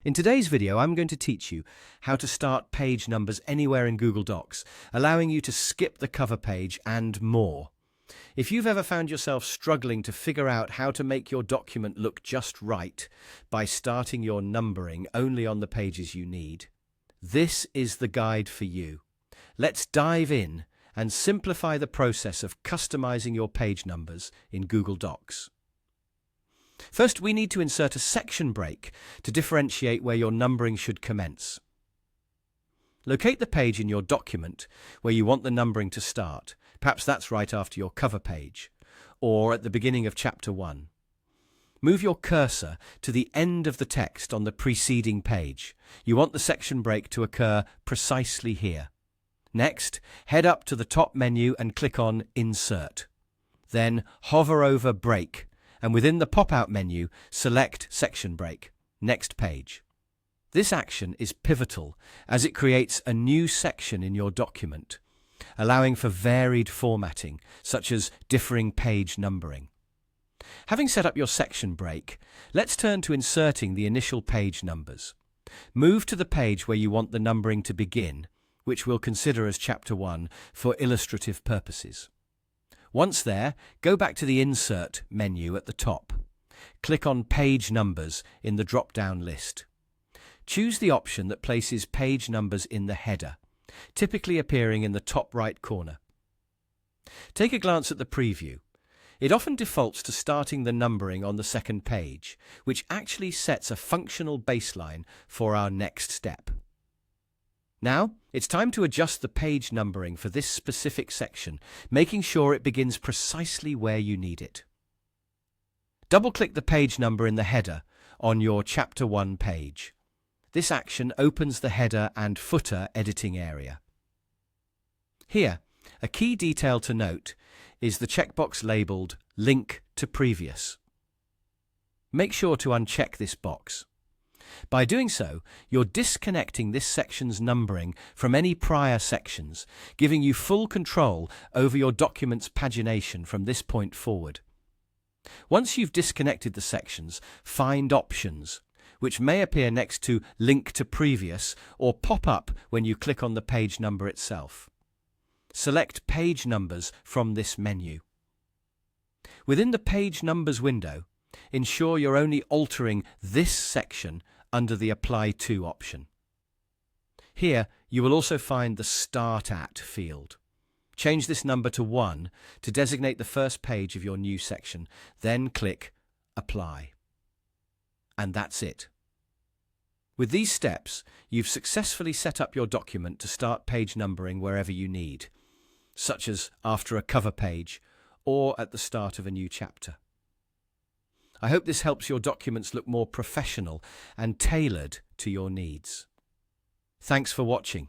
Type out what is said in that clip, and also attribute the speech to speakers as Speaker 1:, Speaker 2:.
Speaker 1: In today's video, I'm going to teach you how to start page numbers anywhere in Google Docs, allowing you to skip the cover page and more. If you've ever found yourself struggling to figure out how to make your document look just right by starting your numbering only on the pages you need, this is the guide for you. Let's dive in and simplify the process of customizing your page numbers in Google Docs. First, we need to insert a section break to differentiate where your numbering should commence. Locate the page in your document where you want the numbering to start. Perhaps that's right after your cover page, or at the beginning of Chapter 1. Move your cursor to the end of the text on the preceding page. You want the section break to occur precisely here. Next, head up to the top menu and click on Insert. Then hover over Break, and within the pop-out menu, select Section Break, Next Page. This action is pivotal as it creates a new section in your document, allowing for varied formatting, such as differing page numbering. Having set up your section break, let's turn to inserting the initial page numbers. Move to the page where you want the numbering to begin, which we'll consider as Chapter 1 for illustrative purposes. Once there, go back to the Insert menu at the top. Click on Page Numbers in the drop-down list. Choose the option that places page numbers in the header, typically appearing in the top right corner. Take a glance at the preview. It often defaults to starting the numbering on the second page, which actually sets a functional baseline for our next step. Now, it's time to adjust the page numbering for this specific section, making sure it begins precisely where you need it. Double-click the page number in the header on your Chapter 1 page. This action opens the header and footer editing area. Here, a key detail to note is the checkbox labeled Link to Previous. Make sure to uncheck this box. By doing so, you're disconnecting this section's numbering from any prior sections, giving you full control over your document's pagination from this point forward. Once you've disconnected the sections, find Options, which may appear next to Link to Previous or pop up when you click on the page number itself. Select Page Numbers from this menu. Within the Page Numbers window, ensure you're only altering this section under the Apply To option. Here, you will also find the Start At field. Change this number to 1 to designate the first page of your new section, then click Apply. And that's it. With these steps, you've successfully set up your document to start page numbering wherever you need, such as after a cover page or at the start of a new chapter. I hope this helps your documents look more professional and tailored to your needs. Thanks for watching.